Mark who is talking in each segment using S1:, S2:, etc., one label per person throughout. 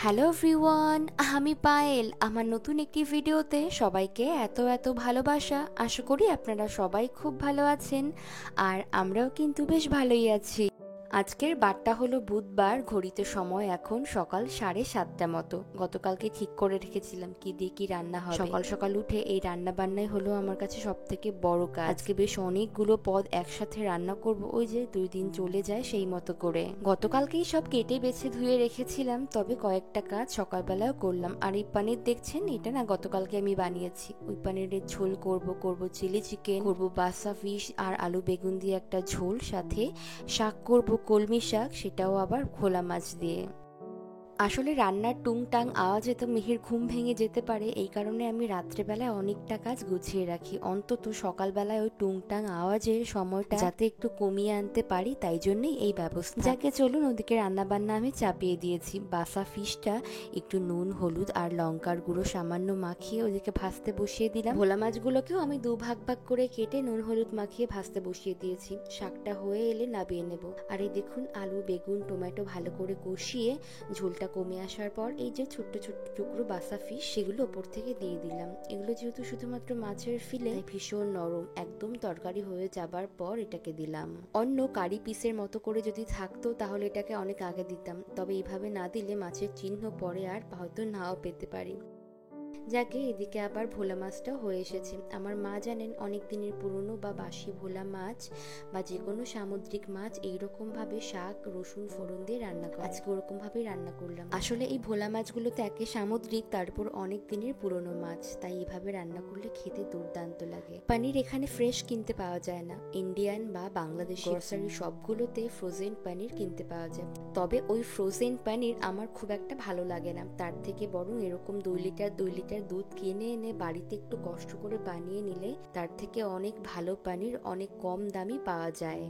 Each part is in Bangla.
S1: হ্যালো এভরিওয়ান, আমি পায়েল। আমার নতুন একটি ভিডিওতে সবাইকে এত এত ভালোবাসা। আশা করি আপনারা সবাই খুব ভালো আছেন, আর আমরাও কিন্তু বেশ ভালোই আছি। আজকের বারটা হলো বুধবার, ঘড়িতে সময় এখন সকাল 7:30 মতো। গতকালকে ঠিক করে রেখেছিলাম কি দিয়ে কি রান্না হবে। সকাল সকাল উঠে এই রান্না বান্নাই হলো আমার কাছে সব থেকে বড় কাজ। আজকে বেশ অনেকগুলো পদ একসাথে রান্না করব, ওই যে 2 দিন চলে যায় সেই মতো করে। গতকালকেই সব কেটে বেছে ধুয়ে রেখেছিলাম, তবে কয়েকটা কাজ সকালবেলাও করলাম। আর এই পনির দেখছেন, এটা না গতকালকে আমি বানিয়েছি। ওই পনিরের ঝোল করব চিলি চিকেন করব, বাসা ফিশ আর আলু বেগুন দিয়ে একটা ঝোল, সাথে শাক করব কলমি শাক, সেটাও আবার খোলা মাছ দিয়ে। আসলে রান্নার টুংটাং আওয়াজে তো মিহির ঘুম ভেঙে যেতে পারে, এই কারণে আমি রাত্রেবেলায় অনেকটা কাজ গুছিয়ে রাখি, অন্তত সকালবেলায় ওই টুংটাং আওয়াজের সময়টা যাতে একটু কমিয়ে আনতে পারি, তাই জন্যই এই ব্যবস্থা। যাকে চলুন, ওদিকে রান্না বান্না আমি চাপিয়ে দিয়েছি। বাসা ফিশটা একটু নুন হলুদ আর লঙ্কার গুঁড়ো সামান্য মাখিয়ে ওদিকে ভাজতে বসিয়ে দিলাম। ভোলা মাছগুলোকেও আমি 2 ভাগ করে কেটে নুন হলুদ মাখিয়ে ভাজতে বসিয়ে দিয়েছি। শাকটা হয়ে এলে নামিয়ে নেব। আর এই দেখুন, আলু বেগুন টমেটো ভালো করে কষিয়ে ঝোলটা কমে আসার পর এই যে ছোট্ট ছোট্ট টুকরো বাসা ফিশ, সেগুলো ওপর থেকে দিয়ে দিলাম। এগুলো যেহেতু শুধুমাত্র মাছের ফিলে, ভীষণ নরম, একদম তরকারি হয়ে যাবার পর এটাকে দিলাম। অন্য কারি পিসের মতো করে যদি থাকতো তাহলে এটাকে অনেক আগে দিতাম, তবে এইভাবে না দিলে মাছের চিহ্ন পরে আর হয়তো নাও পেতে পারি। যাকে এদিকে আবার ভোলা মাছটাও হয়ে এসেছে। আমার মা জানেন, অনেক দিনের পুরনো বা বাসি ভোলা মাছ বা যে কোনো সামুদ্রিক মাছ এইরকম ভাবে শাক রসুন ফোড়ন দিয়ে রান্না করে। আজকে ওরকম ভাবেই রান্না করলাম। আসলে এই ভোলা মাছগুলোতে একে সামুদ্রিক, তারপর অনেক দিনের পুরনো মাছ, তাই এইভাবে রান্না করলে খেতে দুর্দান্ত লাগে। পনির এখানে ফ্রেশ কিনতে পাওয়া যায় না, ইন্ডিয়ান বা বাংলাদেশি গ্রোসারি সবগুলোতে ফ্রোজেন পনির কিনতে পাওয়া যায়। তবে ওই ফ্রোজেন পনির আমার খুব একটা ভালো লাগে না, তার থেকে বরং এরকম 2 লিটার দুধ কিনে এনে বাড়িতে একটু কষ্ট করে বানিয়ে নিলে তার থেকে অনেক ভালো পনির অনেক কম দামি পাওয়া যায়।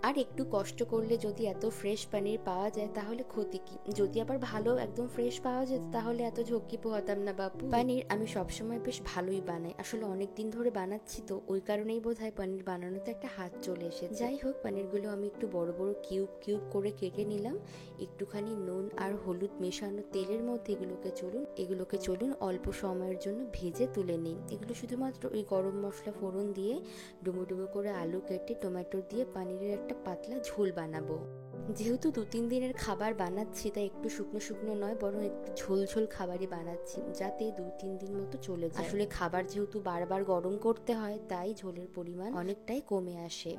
S1: আর একটু কষ্ট করলে যদি এত ফ্রেশ পনির পাওয়া যায় তাহলে ক্ষতি কি? যদি আবার ভালো একদম ফ্রেশ পাওয়া যেত তাহলে এত ঝক্কি পোহাতাম না বাপু। পনির আমি সবসময় বেশ ভালোই বানাই, আসলে অনেক দিন ধরে বানাচ্ছি তো ওই কারণেই বোধহয় পনির বানানোতে একটা হাত চলে এসেছে। যাই হোক, পনিরগুলো আমি একটু বড় বড় কিউব কিউব করে কেটে নিলাম। একটুখানি নুন আর হলুদ মেশানো তেলের মধ্যে এগুলোকে চলুন অল্প সময়ের জন্য ভেজে তুলে নিই। এগুলো শুধুমাত্র ওই গরম মশলা ফোড়ন দিয়ে ডুমো ডুমো করে আলু কেটে টমেটো দিয়ে পনিরের একটা পাতলা ঝোল বানাবো। যেহেতু 2-3 দিনের খাবার বানাচ্ছি, তাই একটু শুকনো শুকনো নয়, বরং একটু ঝোল ঝোল খাবারই বানাচ্ছি, যাতে 2-3 দিন মতো চলে যায়। আসলে খাবার যেহেতু বারবার গরম করতে হয়, তাই ঝোলের পরিমাণ অনেকটাই কমে আসে।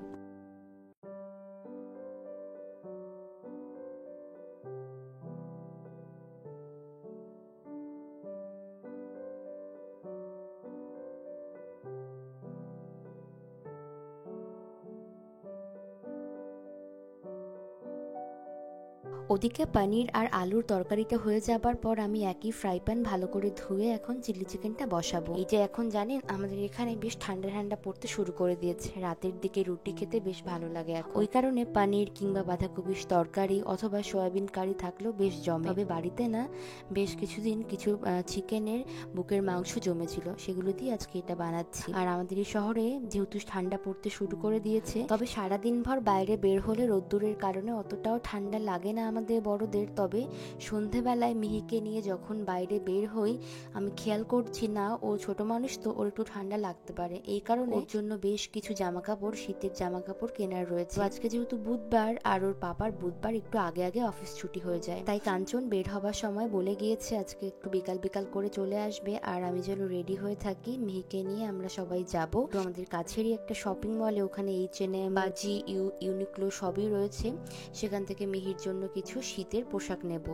S1: ওদিকে পনির আর আলুর তরকারিটা হয়ে যাবার পর আমি একই ফ্রাই প্যান ভালো করে ধুয়ে এখন চিলি চিকেনটা বসাবো। এই যে এখন জানেন, আমাদের এখানে বেশ ঠান্ডা ঠান্ডা পড়তে শুরু করে দিয়েছে, রাতের দিকে রুটি খেতে বেশ ভালো লাগে এখন। ওই কারণে পনির কিংবা বাঁধাকপির তরকারি অথবা সয়াবিন কারি থাকলেও বেশ জমে। তবে বাড়িতে না, বেশ কিছুদিন কিছু চিকেনের বুকের মাংস জমেছিল, সেগুলো দিয়ে আজকে এটা বানাচ্ছি। আর আমাদের এই শহরে যেহেতু ঠান্ডা পড়তে শুরু করে দিয়েছে, তবে সারাদিন ভর বাইরে বের হলে রোদ্দুরের কারণে অতটাও ঠান্ডা লাগে না আমাদের বড়দের। তবে সন্ধেবেলায় মিহিকে নিয়ে যখন বাইরে বের হই, আমি খেয়াল করছি না, ও ছোট মানুষ তো, ওর একটু ঠান্ডা লাগতে পারে, এই কারণে ওর জন্য বেশ কিছু জামা কাপড়, শীতের জামা কাপড় কেনার রয়েছে। আজকে যেহেতু বুধবার আর ওর পাপার বুধবার একটু আগে আগে অফিস ছুটি হয়ে যায়, তাই কাঞ্চন বের হবার সময় বলে গিয়েছে আজকে একটু বিকাল বিকাল করে চলে আসবে, আর আমি যেন রেডি হয়ে থাকি। মিহিকে নিয়ে আমরা সবাই যাব তো আমাদের কাছেরই একটা শপিং মলে, ওখানে H&M বা GU ইউনিক্লো সবই রয়েছে, সেখান থেকে মিহির জন্য কিছু শীতের পোশাক নেব।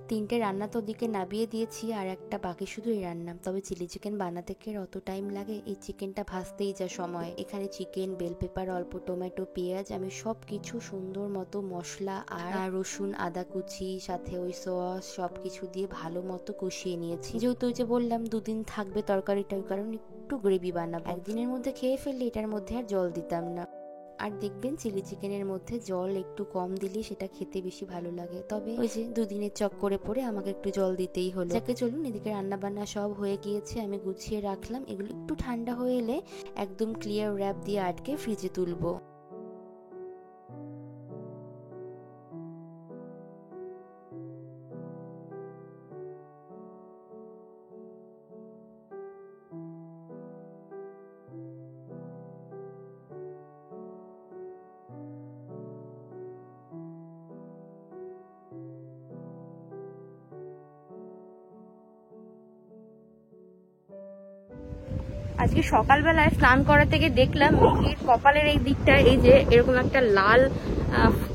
S1: 3টে রান্না তো ওদিকে নামিয়ে দিয়েছি, আর একটা বাকি শুধু এই রান্না। তবে চিলি চিকেন বানাতে কি অত টাইম লাগে? এই চিকেনটা ভাজতেই যা সময়। এখানে চিকেন, বেল পেপার, অল্প টমেটো, পেঁয়াজ, আমি সব কিছু সুন্দর মতো মশলা আর রসুন আদা কুচি সাথে ওই সস সব কিছু দিয়ে ভালো মতো কষিয়ে নিয়েছি। যেহেতু ওই যে বললাম 2 দিন থাকবে তরকারিটা, ওই কারণে একটু গ্রেভি বানাবো। একদিনের মধ্যে খেয়ে ফেললে এটার মধ্যে আর জল দিতাম না। আর দেখবেন চিলি চিকেনের মধ্যে জল একটু কম দিলে সেটা খেতে বেশি ভালো লাগে, তবে ওই যে 2 দিনের চক্করে পড়ে আমাকে একটু জল দিতেই হলো। যাকে চলুন, এদিকে রান্না বান্না সব হয়ে গিয়েছে, আমি গুছিয়ে রাখলাম। এগুলো একটু ঠান্ডা হয়ে এলে একদম ক্লিয়ার র্যাপ দিয়ে আটকে ফ্রিজে তুলবো। আজকে সকালবেলায় স্নান করা থেকে দেখলাম মিহির কপালের এই দিকটা এই যে এরকম একটা লাল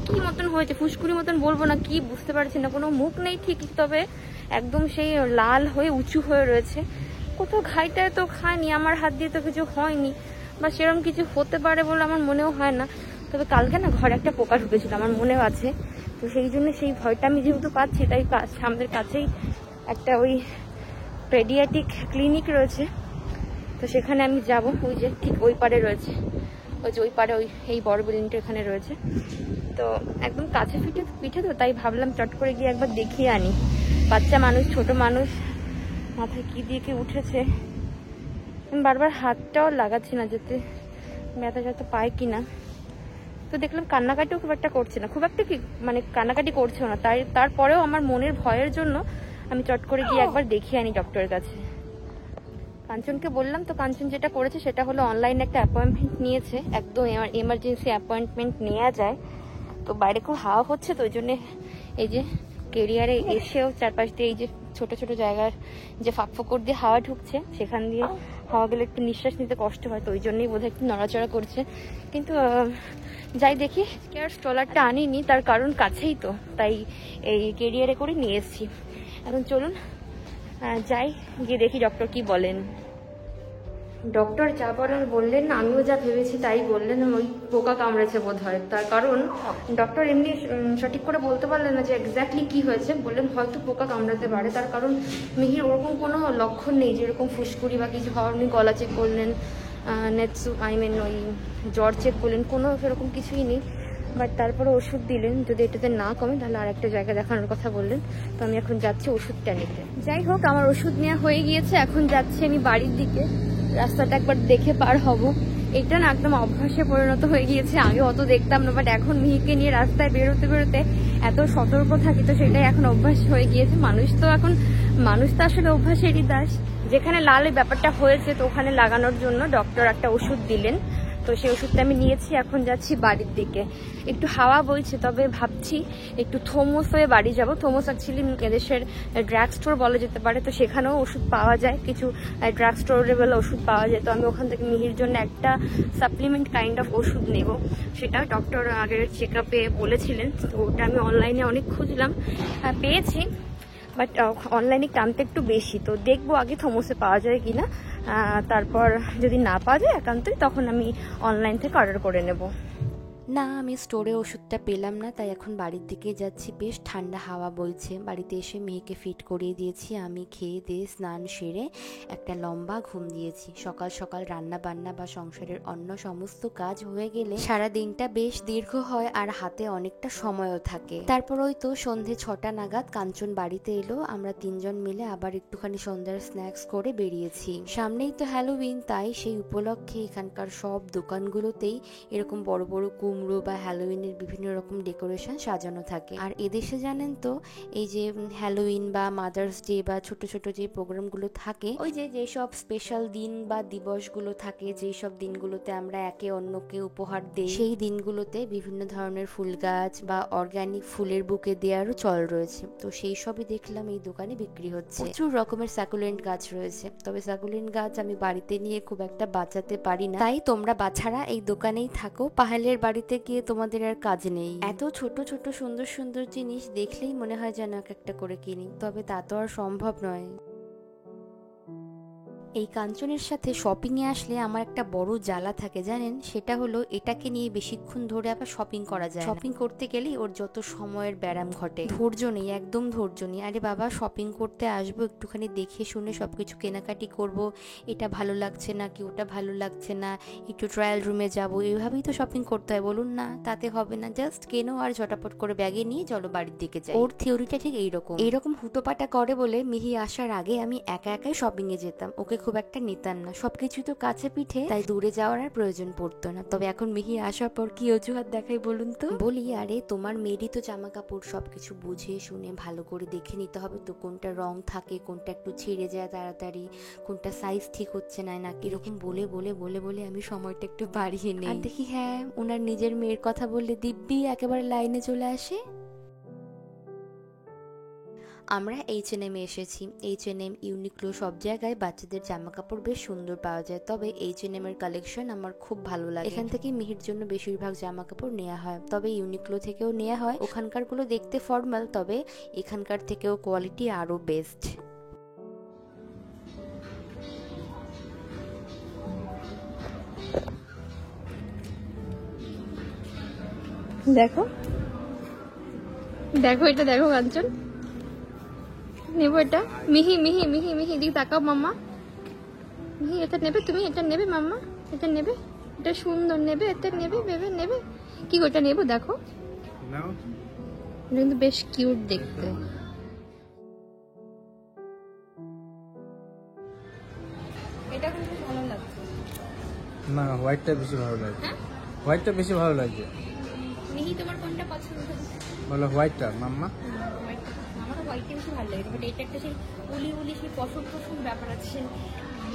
S1: কি মতন হয়েছে, ফুসকুড়ি মতন বলবো না কি বুঝতে পারছি না, কোনো মুখ নেই ঠিক, তবে একদম সেই লাল হয়ে উঁচু হয়ে রয়েছে। কোথাও ঘাইটায় তো খায়নি, আমার হাত দিয়ে তো কিছু হয়নি বা সেরকম কিছু হতে পারে বলে আমার মনেও হয় না। তবে কালকে না ঘরে একটা পোকা ঢুকেছিল আমার মনেও আছে, তো সেই জন্য সেই ভয়টা আমি যেহেতু পাচ্ছি তাই সামনের কাছেই একটা ওই পেডিয়াট্রিক ক্লিনিক রয়েছে, তো সেখানে আমি যাব। ওই যে ঠিক ওই পারে রয়েছে, ওই যে ওই পারে ওই এই বড় বিল্ডিংটা এখানে রয়েছে, তো একদম কাছে পিঠে তো, তাই ভাবলাম চট করে গিয়ে একবার দেখিয়ে আনি। বাচ্চা মানুষ, ছোট মানুষ, মাথায় কি দিয়ে কি উঠেছে, আমি বারবার হাতটাও লাগাচ্ছি না যাতে ব্যথা যাতে পায় কিনা। তো দেখলাম কান্নাকাটিও খুব একটা করছে না, খুব একটা কি মানে কান্নাকাটি করছেও না, তারপরেও আমার মনের ভয়ের জন্য আমি চট করে গিয়ে একবার দেখিয়ে আনি ডক্টরের কাছে। কাঞ্চনকে বললাম, তো কাঞ্চন যেটা করেছে সেটা হলো অনলাইনে একটা অ্যাপয়েন্টমেন্ট নিয়েছে, একদম এমার্জেন্সি অ্যাপয়েন্টমেন্ট নেওয়া যায়। তো বাইরে খুব হাওয়া হচ্ছে, তো ওই জন্য এই যে কেরিয়ারে এসেও চারপাশ দিয়ে এই যে ছোট ছোট জায়গার যে ফাঁক দিয়ে হাওয়া ঢুকছে, সেখান দিয়ে হাওয়া গেলে একটু নিঃশ্বাস নিতে কষ্ট হয়, তো ওই জন্যই বোধহয় একটু নড়াচড়া করছে। কিন্তু যাই দেখি, কেয়ার স্ট্রলারটা আনিনি, তার কারণ কাছেই তো, তাই এই কেরিয়ারে করে নিয়ে এসেছি। এখন চলুন যাই, গিয়ে দেখি ডক্টর কি বলেন। ডক্টর যা বলার বললেন, আমিও যা ভেবেছি তাই বললেন, ওই পোকা কামড়েছে বোধ হয়। তার কারণ ডক্টর এমনি সঠিক করে বলতে পারলেন না যে এক্স্যাক্টলি কি হয়েছে, বললেন হয়তো পোকা কামড়াতে পারে। তার কারণ মিহির ওরকম কোনো লক্ষণ নেই যেরকম ফুসকুড়ি বা কিছু হওয়ার, উনি গলা চেক করলেন, ওই জ্বর চেক করলেন, কোনো সেরকম কিছুই নেই। বাট তারপরে ওষুধ দিলেন, যদি এটাতে না কমে তাহলে আর একটা জায়গায় দেখানোর কথা বললেন। তো আমি এখন যাচ্ছি ওষুধটা নিতে। যাই হোক, আমার ওষুধ নেওয়া হয়ে গিয়েছে, এখন যাচ্ছি আমি বাড়ির দিকে। রাস্তাটা একবার দেখে পার হব, এটা না একদম অভ্যাসে পরিণত হয়ে গিয়েছে। আগে অত দেখতাম না, বাট এখন মিহিকে নিয়ে রাস্তায় বেরোতে এত সতর্ক থাকি, তো সেটাই এখন অভ্যাস হয়ে গিয়েছে। মানুষ তো আসলে অভ্যাসেরই দাস। যেখানে লাল ব্যাপারটা হয়েছে, তো ওখানে লাগানোর জন্য ডক্টর একটা ওষুধ দিলেন, তো সেই ওষুধটা আমি নিয়েছি। এখন যাচ্ছি বাড়ির দিকে, একটু হাওয়া বইছে, তবে ভাবছি একটু থোমস হয়ে বাড়ি যাব। থোমস অ্যাকচুয়ালি এদেশের ড্রাগ স্টোর বলা যেতে পারে, তো সেখানেও ওষুধ পাওয়া যায়, কিছু ড্রাগ স্টোরেবল ওষুধ পাওয়া যায়। তো আমি ওখান থেকে মিহির জন্য একটা সাপ্লিমেন্ট কাইন্ড অফ ওষুধ নেব, সেটা ডক্টর আগের চেক আপে বলেছিলেন। তো ওটা আমি অনলাইনে অনেক খুঁজলাম, পেয়েছি, বাট অনলাইনে দামটা একটু বেশি। তো দেখবো আগে থোমসে পাওয়া যায় কিনা, তারপর যদি না পাওয়া যায় একান্তই, তখন আমি অনলাইন থেকে অর্ডার করে নেব। না, আমি স্টোরে ওষুধটা পেলাম না, তাই এখন বাড়ির দিকে যাচ্ছি। বেশ ঠান্ডা হাওয়া বইছে। বাড়িতে এসে মেয়েকে ফিট করিয়ে দিয়েছি, আমি খেয়ে দিয়ে স্নান সেরে একটা লম্বা ঘুম দিয়েছি। সকাল সকাল রান্না বান্না বা সংসারের অন্য সমস্ত কাজ হয়ে গেলে সারা দিনটা বেশ দীর্ঘ হয় আর হাতে অনেকটা সময়ও থাকে। তারপর ওই তো সন্ধে 6টা নাগাদ কাঞ্চন বাড়িতে এলো, আমরা 3জন মিলে আবার একটুখানি সন্ধ্যার স্ন্যাক্স করে বেরিয়েছি। সামনেই তো হ্যালোউইন, তাই সেই উপলক্ষে এখানকার সব দোকানগুলোতেই এরকম বড় বড় কুমড়ো বা হ্যালোউইনের বিভিন্ন রকম ডেকোরেশন সাজানো থাকে। আর এদেশে জানেন তো, এই যে হ্যালোউইন বা মাদার্স ডে বা ছোট ছোট যে প্রোগ্রামগুলো থাকে, ওই যেসব স্পেশাল দিন বা দিবসগুলো থাকে, যেই সব দিনগুলোতে আমরা একে অন্যকে উপহার দেই, সেই দিনগুলোতে বিভিন্ন ধরনের ফুল গাছ বা অর্গানিক ফুলের বুকে দেওয়ারও চল রয়েছে। তো সেই সবই দেখলাম এই দোকানে বিক্রি হচ্ছে। প্রচুর রকমের সাকুলেন্ট গাছ রয়েছে, তবে সাকুলেন্ট গাছ আমি বাড়িতে নিয়ে খুব একটা বাঁচাতে পারি না, তাই তোমরা বাছারা এই দোকানেই থাকো, পাহেলের বাড়িতে গিয়ে তোমাদের আর কাজ নেই। এত ছোট ছোট সুন্দর সুন্দর জিনিস দেখলেই মনে হয় যেন এক একটা করে কিনি, তবে তা তো আর সম্ভব নয়। এই কাঞ্চনের সাথে শপিং এ আসলে আমার একটা বড় জ্বালা থাকে জানেন, সেটা হলো এটাকে নিয়ে বেশিক্ষণ ধরে আবার শপিং করা যায়। শপিং করতে গেলেই ওর যত সময়ের ব্যারাম ঘটে, ধৈর্য নেই, একদম ধৈর্য নেই। আরে বাবা, শপিং করতে আসবো, একটুখানি দেখে শুনে সবকিছু কেনাকাটি করব, এটা ভালো লাগছে না কি ওটা ভালো লাগছে না, একটু ট্রায়াল রুমে যাব, এইভাবেই তো শপিং করতে হয় বলুন না? তাতে হবে না, জাস্ট কেনো আর ঝটাপট করে ব্যাগে নিয়ে চলো বাড়ির দিকে যাই। ওর থিওরিটা ঠিক এইরকম হুটোপাটা করে বলে মিহি আসার আগে আমি একা একাই শপিং এ যেতাম, ওকে খুব একটা নিতাম না। সবকিছু তো কাছে পিঠে, তাই দূরে যাওয়ার আর প্রয়োজন পড়তো না। তবে এখন মিহি আসার পর কি অজুহাত দেখাই বলুন তো? বলি, আরে তোমার মেয়েরই তো জামা কাপড়, সবকিছু বুঝে শুনে ভালো করে দেখে নিতে হবে তো, কোনটা রং থাকে, কোনটা একটু ছিঁড়ে যায় তাড়াতাড়ি, কোনটা সাইজ ঠিক হচ্ছে না এরকম বলে বলে বলে বলে আমি সময়টা একটু বাড়িয়ে নিই। আর দেখি হ্যাঁ, ওনার নিজের মেয়ের কথা বললে দিব্যি একেবারে লাইনে চলে আসে। আমরা H&M এসেছি। H&M, ইউনিক্লো সব জায়গায় বাচ্চাদের জামা কাপড় বেশ সুন্দর পাওয়া যায়, তবে H&M এর কালেকশন আমার খুব ভালো লাগে। এখান থেকে মিহির জন্য বেশিরভাগ জামা কাপড় নেওয়া হয়, তবে ইউনিক্লো থেকেও নেওয়া হয়। ওখানকার গুলো দেখতে ফর্মাল, তবে এখানকার থেকেও কোয়ালিটি আরো বেস্ট।
S2: দেখো দেখো, এটা দেখো কাঞ্চন, নেবো এটা। মিহি মিহি মিহি মিহি দিকে তাকাও মাম্মা। মিহি এটা নেবে তুমি? এটা নেবে মাম্মা? এটা নেবে? এটা সুন্দর, নেবে? এটা নেবে? ভেবে নেবে কি গো? এটা নেবো, দেখো এটা কিন্তু বেশ কিউট দেখতে। এটা কিন্তু ভালো লাগছে
S3: না, হোয়াইটটা বেশি ভালো লাগে। হোয়াইটটা বেশি ভালো লাগে।
S2: মিহি তোমার কোনটা পছন্দ?
S3: বলো হোয়াইটটা মাম্মা।
S2: আমারও হোয়াইটটা বেশি ভালো লাগে, বাট এটা একটা সেই উলি উলি সেই পশম পশম ব্যাপার আছে,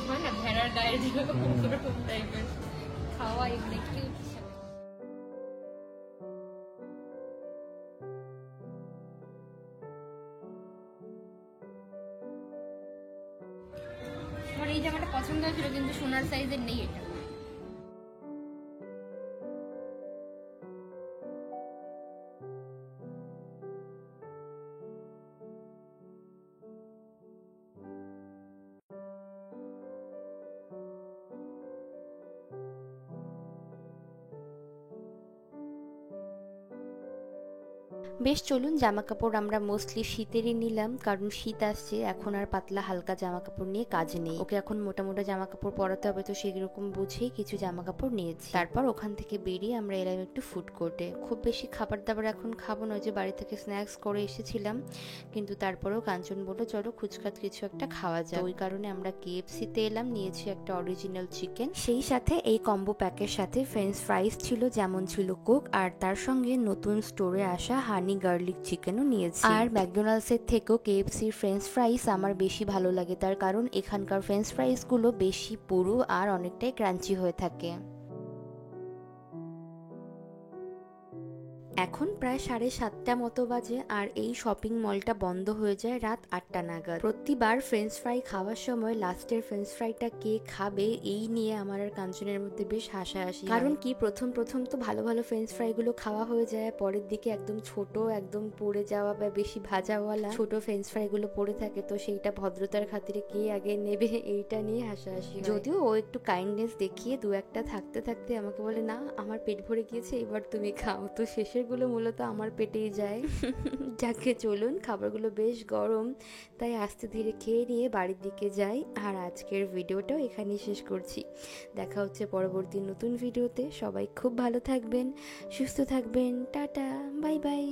S2: হয় না ভেড়ার গায়ে যেরকম ওরকম টাইপের খাওয়া, এগুলো কিউট। আমার এই জামাটা পছন্দ হয়েছিল, কিন্তু সোনার সাইজের নেই এটা।
S1: বেশ, চলুন জামা কাপড় আমরা মোস্টলি শীতেরই নিলাম, কারণ শীত আসছে, এখন আর পাতলা হালকা জামা কাপড় নিয়ে কাজ নেই। ওকে এখন মোটা মোটা জামা কাপড় পরাতে হবে, তো সেই রকম বুঝেই কিছু জামা কাপড় নিয়েছি। তারপর ওখান থেকে বেরিয়ে আমরা এলাম একটু ফুড কোর্টে। খুব বেশি খাবার দাবার এখন খাবো না, যে বাড়ি থেকে স্ন্যাক্স করে এসেছিলাম, কিন্তু তারপরেও কাঞ্চন বললো চলো খুচখাচ কিছু একটা খাওয়া যায়। ওই কারণে আমরা KFC-তে এলাম, নিয়েছি একটা অরিজিনাল চিকেন, সেই সাথে এই কম্বো প্যাকের সাথে ফ্রেঞ্চ ফ্রাইস ছিল, যেমন ছিল কোক, আর তার সঙ্গে নতুন স্টোরে আসা হানি গার্লিক চিকেনও নিয়েছি। আর ম্যাকডোনাল্ডসের থেকেও KFC-র ফ্রেঞ্চ ফ্রাইস আমার বেশি ভালো লাগে, তার কারণ এখানকার ফ্রেঞ্চ ফ্রাইসগুলো বেশি পুরু আর অনেকটাই ক্রাঞ্চি হয়ে থাকে। এখন প্রায় 7:30 মতো বাজে, আর এই শপিং মলটা বন্ধ হয়ে যায় রাত 8টা নাগাদ। প্রতিবার ফ্রেঞ্চ ফ্রাই খাওয়ার সময় লাস্টের ফ্রেঞ্চ ফ্রাইটা কে খাবে এই নিয়ে আমার আর কাঞ্চনের মধ্যে বেশ হাসাহাসি। কারণ কি, প্রথম প্রথম তো ভালো ভালো ফ্রেঞ্চ ফ্রাই গুলো খাওয়া হয়ে যায়, পরের দিকে একদম ছোট, একদম পড়ে যাওয়া বা বেশি ভাজাওয়ালা ছোট ফ্রেঞ্চ ফ্রাই গুলো পড়ে থাকে, তো সেইটা ভদ্রতার খাতিরে কে আগে নেবে এইটা নিয়ে হাসাহাসি। যদিও ও একটু কাইন্ডনেস দেখিয়ে দু একটা থাকতে থাকতে আমাকে বলে, না আমার পেট ভরে গিয়েছে, এবার তুমি খাও। তো শেষের গুলো মূলত আমার পেটেই যায়। যাকে, চলুন, খাবারগুলো বেশ গরম, তাই আস্তে ধীরে খেয়ে নিয়ে বাড়ির দিকে যাই। আর আজকের ভিডিওটাও এখানেই শেষ করছি। দেখা হচ্ছে পরবর্তী নতুন ভিডিওতে। সবাই খুব ভালো থাকবেন, সুস্থ থাকবেন, টাটা, বাই বাই।